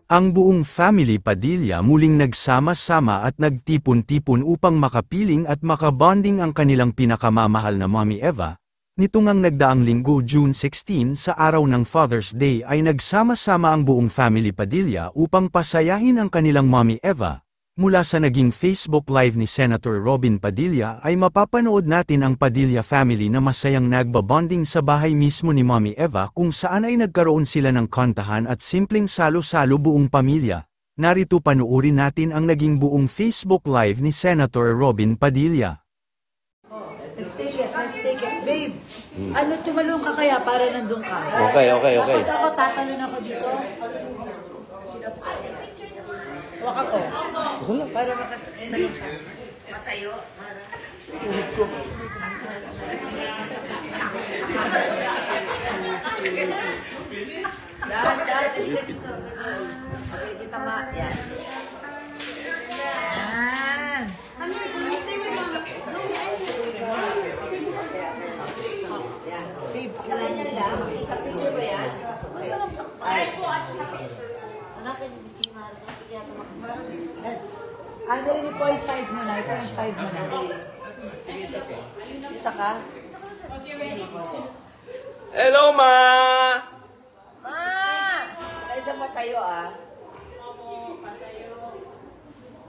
Ang buong family Padilla muling nagsama-sama at nagtipon-tipon upang makapiling at makabonding ang kanilang pinakamamahal na Mommy Eva. Nitong ang nagdaang linggo June 16 sa araw ng Father's Day ay nagsama-sama ang buong family Padilla upang pasayahin ang kanilang Mommy Eva. Mula sa naging Facebook Live ni Senator Robin Padilla ay mapapanood natin ang Padilla family na masayang nagbabonding sa bahay mismo ni Mommy Eva kung saan ay nagkaroon sila ng kantahan at simpleng salo-salo buong pamilya. Narito panoorin natin ang naging buong Facebook Live ni Senator Robin Padilla. Let's take it. Babe, ano tumalong ka kaya para nandun ka? Okay. Tapos ako, tatalon ako dito. Waka ko. Para makasalong ka. Matayo. Lahat. Okay, kita ma. Yan. Babe, kailan niya lang? Picture ba yan? Ay. Hanapin yung bisima. Ano yung 0.5 mo na? 0.5 mo na. Kita ka? Hello, Ma! Ma! Ay, saan ba tayo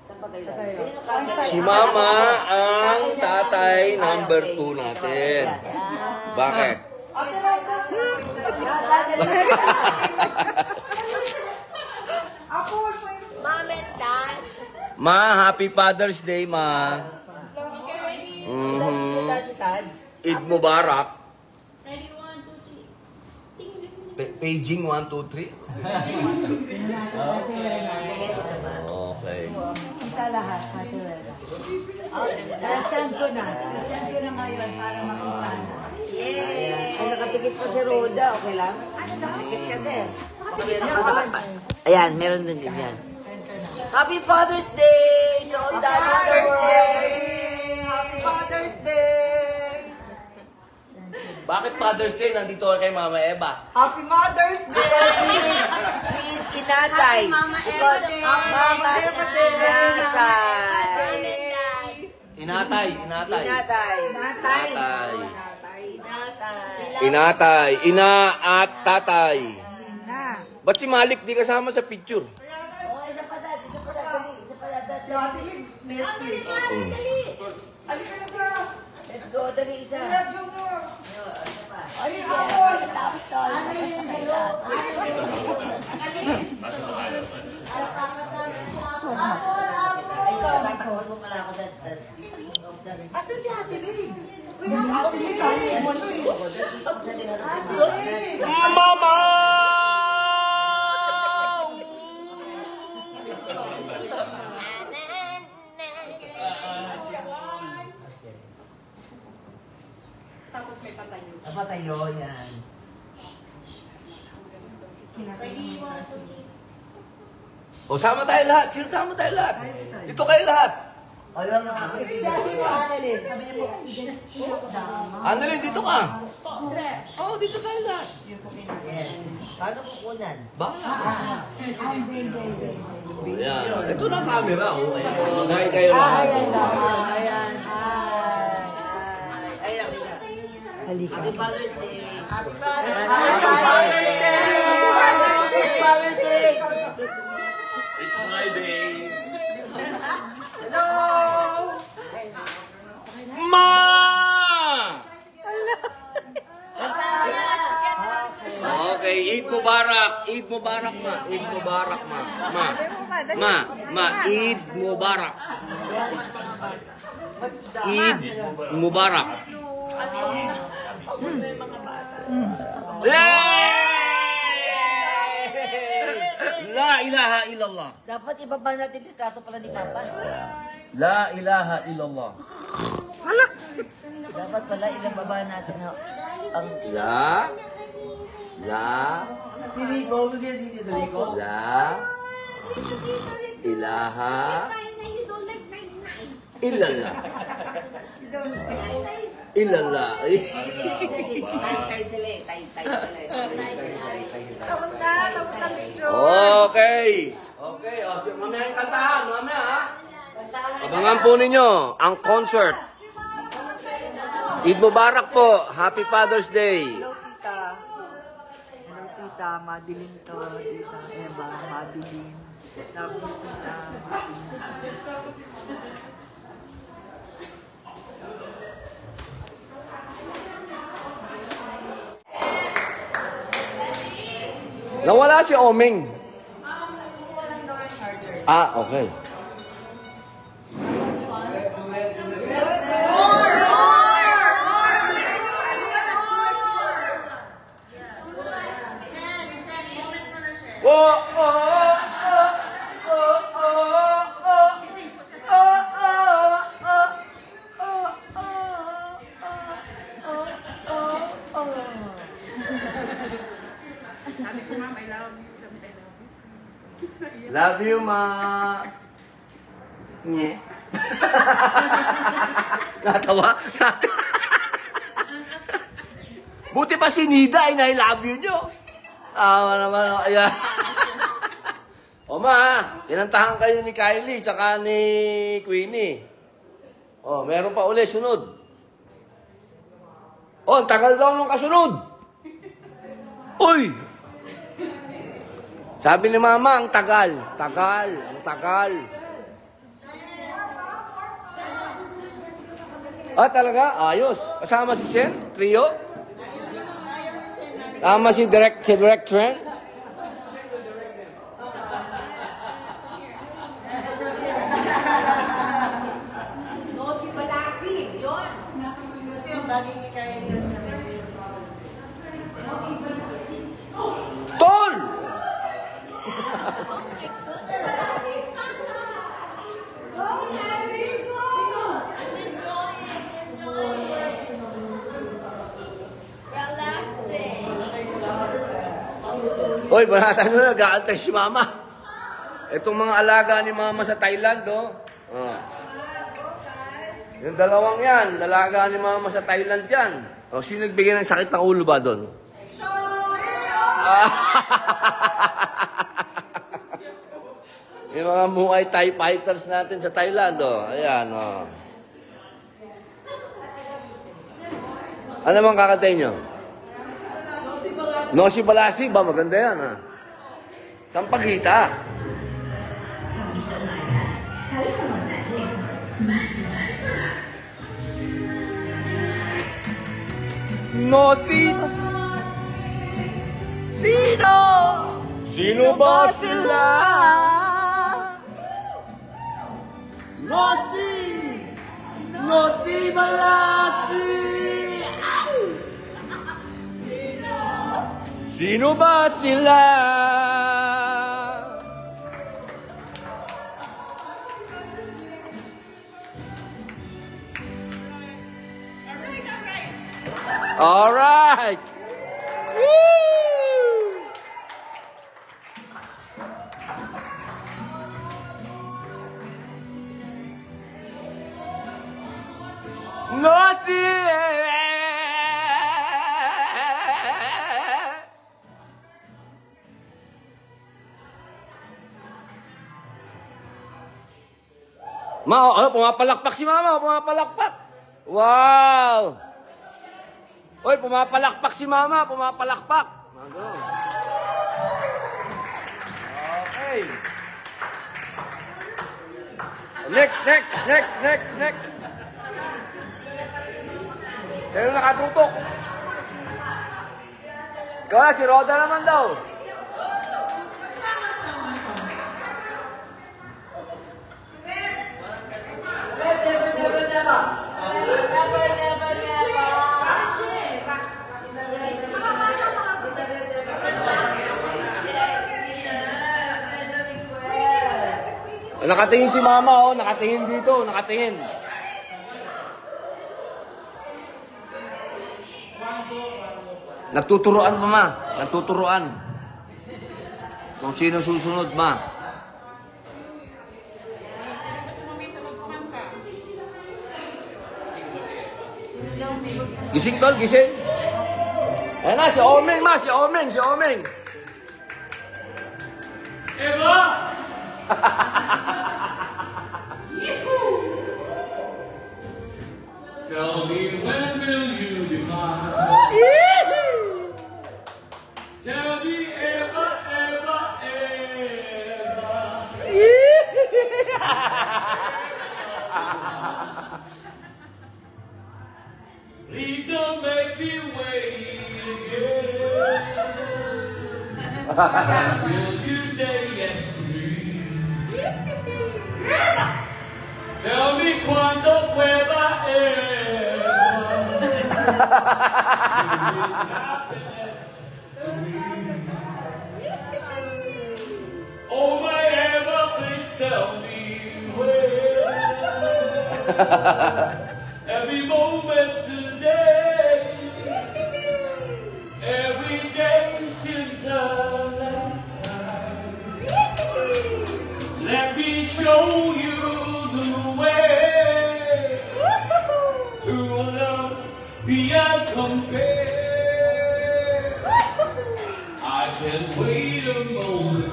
Saan ba tayo? Si Mama ang tatay number 2 natin. Bakit? Mom and Dad. Ma, Happy Father's Day, Ma. Eid Mubarak. Ready, 1, 2, 3. Paging 1, 2, 3. Okay. Kita lahat. Sasend ko na. Sasend ko na ngayon para makita na. Yay! Ay, nakapikit po si Roda. Okay lang? Nakapikit ka din. Ayan, meron din ganyan. Happy Father's Day to all dads in the world! Happy Father's Day! Bakit Father's Day nandito kay Mama Eva? Happy Mother's Day! She is inatay. Because Mama Eva Inatay. Inatay. Ina at tatay. Ba't si Malik di kasama sa picture? Isa pa dad. Dali. Let's go, dali isa. Ay, ako. Ano yung hello? Tatakot mo pala ako, dad. Asa si Ate Babe? Ate Babe, tayo mo Mama! Tapos may patayo. Napatayo yan. Ready, 1, 2, 3. O, sama tayo lahat. Sama tayo lahat. Dito kayo lahat. Ayun na. Annalyn, dito ka. Oo, dito tayo lahat. Paano kukunan? Baka. Ayan. Ito na ang camera. Magayin kayo lahat. Ayan. Ay, nakita. Halika. Happy Father's Day. Happy Father's Day. Happy Father's Day. It's my day. Hello. Ma! Okay, Eid Mubarak. Eid Mubarak, Ma. Eid Mubarak, Ma. Eid Mubarak. Eid Mubarak. La ilaha illallah. Dapat ibaba natin litrato pala ni Papa. La ilaha illallah. Dapat pala ibaba natin ang... Si Rico, bigyan si Tito Rico. La ilaha illallah. Illallah. Tay sila. Oh, Okay. Okay, o. Mamaya yung kantahan. Mamaya, ha? Abangan po ninyo ang concert. Eid Mubarak po. Happy Father's Day. Hello, tita. Hello, tita. Madilim to. Tita Eva, madilim. Love you, tita. Madilim. Nawala si Oming. Ah, okay. Oh, oh, oh, oh, love you, ma. Nye. Natawa? Buti pa si Nida ay na-love you nyo. Naman. Ayan. O ma, inantahan kayo ni Kylie tsaka ni Queenie. O, meron pa uli, sunod. O, ang tagal daw nung kasunod. Uy! Sabi ni Mama, ang tagal. Ang tagal. Ah, talaga? Ayos. Kasama si Sen? Trio? Kasama si Direct Trend? Tol! Hoy, banatan nyo na, gaantay si Mama. Itong mga alaga ni Mama sa Thailand, oh. Yung dalawang yan, alaga ni Mama sa Thailand yan. O, sino nagbigay ng sakit ng ulo ba doon? Yung mga Muay Thai fighters natin sa Thailand, oh. Ayan, oh. Ano bang kakantay nyo? Nosi Balasi ba? Maganda yan, ha? Sampagita. Nosi. Sino? Sino ba sila? Nosi. Nosi Balasi. Sino ba sila? All right. Woo! No see. Pumapalakpak si Mama, pumapalakpak. Wow! Oy, pumapalakpak si Mama, pumapalakpak. Okay. Next. Sino nakatutok? Ikaw na, si Roda naman daw. Nakatingin si Mama, oh. Nakatingin dito, nakatingin. Nagtuturuan pa, Ma. Nagtuturuan. Kung sino susunod, Ma. Gising, Tol, gising. Ayan na, si Omeng, Ma. Si Omeng. Tell me when will you be mine? Tell me ever, ever, ever. Please don't make me wait again. Will you say yes to me? Tell me cuando pueda happiness to me. Oh my Eva, please tell me when. Every moment today, every day since our lifetime. Let me show you the way to a love beyond compare. I can wait a moment.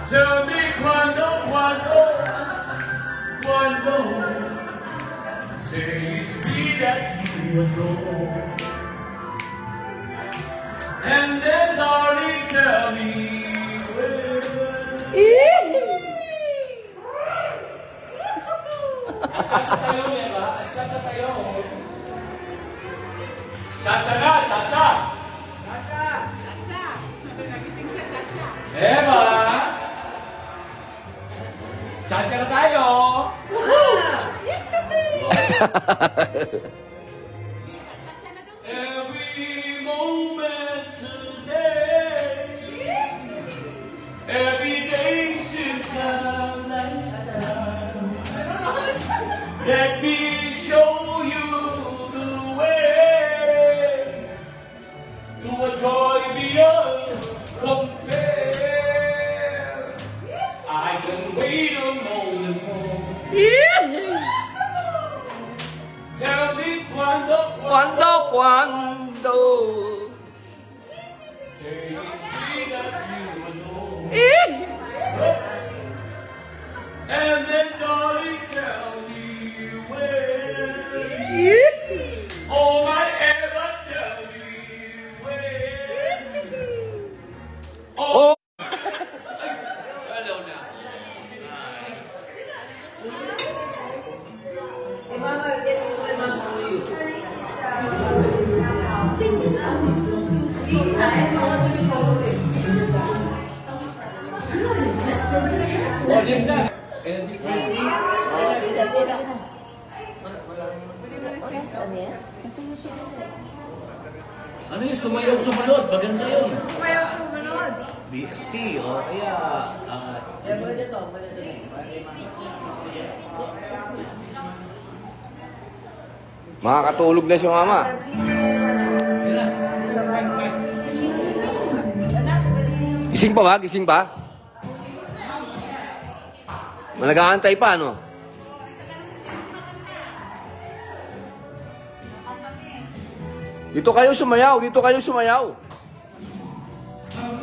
Tell me cuando. Say it's me that you adore. And then darling tell me when. Cha-cha tayo, Eva. Cha-cha tayo. Cha-cha na, cha-cha. Eva. Cha-cha na tayo. Every moment today, every day since our lifetime. Let me show you the way to a joy beyond compare. I can wait a moment more. Tell me cuando. Say it's me that you adore. And then darling tell me when. Oh my Eva, tell me when. Oh. Hello na. Eh, Mama, get my mom for you. Oh, yun na. Elvis Presley. Ano yung sumayaw sumunod? Maganda yun. Sumayaw sumunod. BST o kaya... Maganda to. Makakatulog na si mama. Gising pa ba? Gising pa? Nag-aantay pa, no? Dito kayo sumayaw. Dito kayo sumayaw.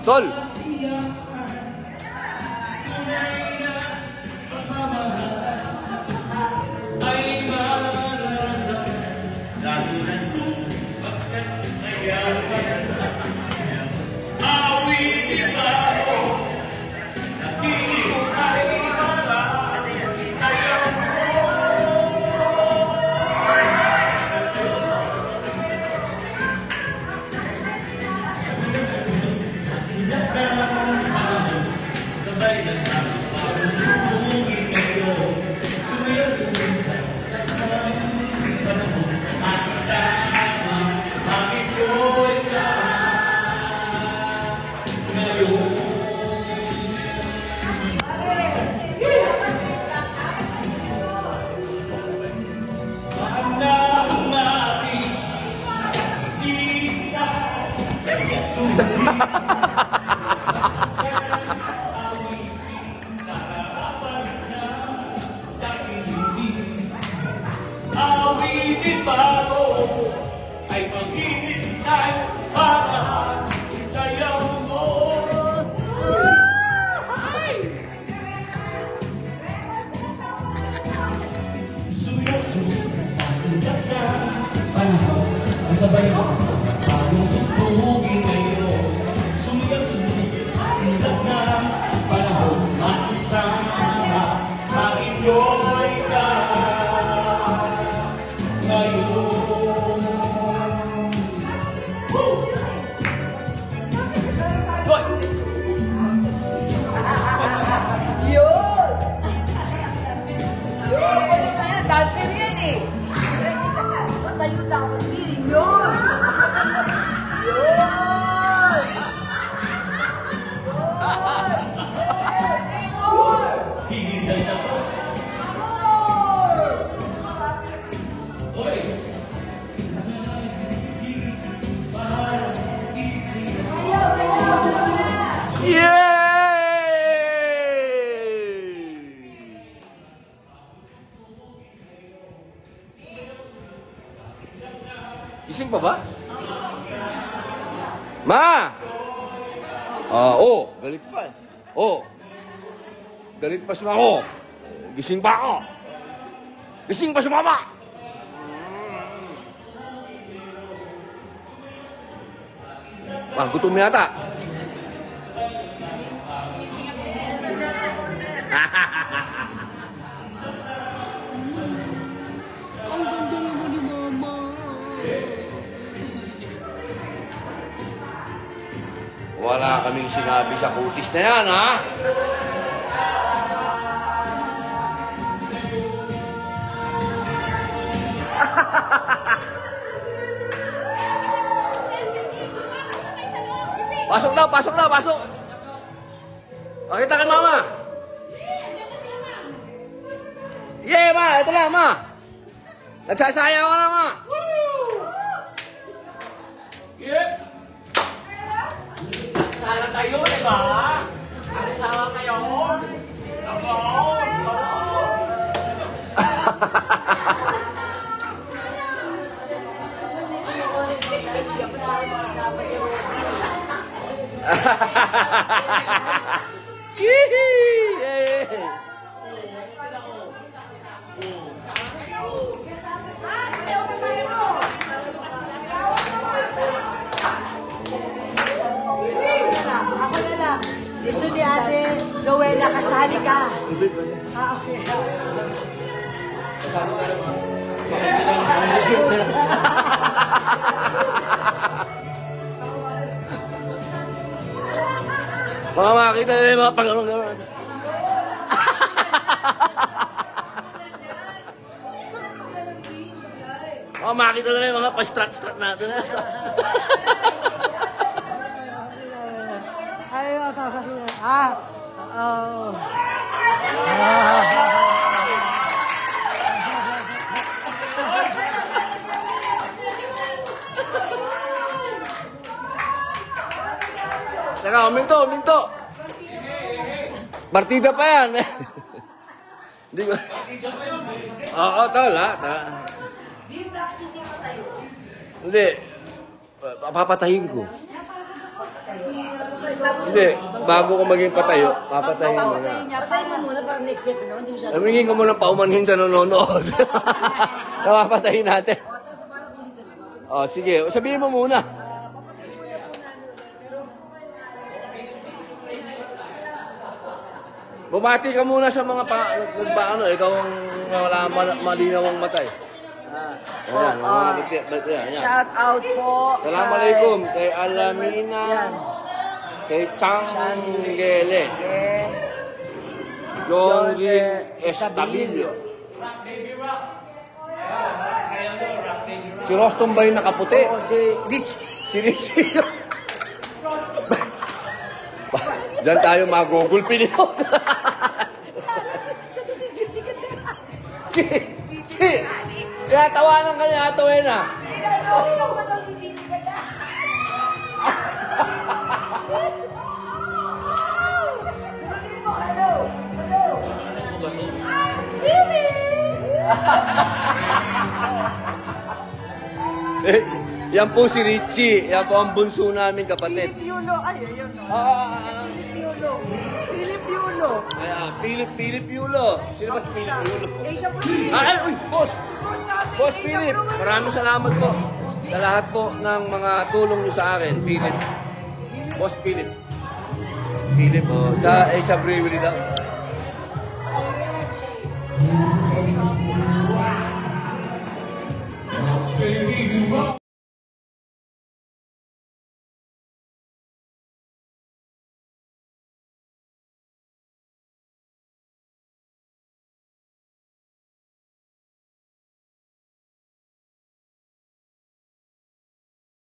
Tol. Yay! Gising pa ba? Ma! Galit pa eh. Galit pa si Mama. Gising pa ako. Gising pa si Mama. Gutom yata. Ang ganda naman ni Mama. Wala kaming sinabi sa kutis na yan, ha? Pasok daw, pasok daw, pasok! Pakita kay Mama! Yeah, Ma! Ito lang, Ma! Nagsasayaw ka lang, Ma! Sana tayo, di ba? Sama kayo. Ako na lang. Gusto ni Ate Rowena, kasali ka. Okay. Mga makita na yung mga pag-anong naman. Mga makita na yung mga pa-strat-strat natin. Ay, mapapakita. Oo. Teka, minto. Partida pa yan. Hindi ba? Oo, tala. Hindi. Papatayin ko. Hindi. Bago ko maging patayo, papatayin mo na. Patayin mo muna para next set naman. Hindi mo siya. Namingin ko muna paumanhin sa nanonood. Napapatayin natin. Sige. Sabihin mo muna. Bumati ka muna sa mga ikaw ang wala malinaw ang matay. Ayan. Shout out po. Assalamualaikum kay Alamina, kay Changgele, Jongi Estabilio. Si Rostom ba yung nakaputi? Oo, si Rich. Si Richie. Diyan tayo magugulpi nito. Kaya tawanan ka niya, Rowena. Yan po si Richie. Yan po ang bunso namin kapatid. Philip Yulo. Ay, ayun. Philip Yulo. Philip Yulo. Sino ba si Philip Yulo? Asia Philip. Boss! Boss Philip, maraming salamat po sa lahat po ng mga tulong niyo sa akin, Philip. Boss Philip. Sa Asia Brewery daw.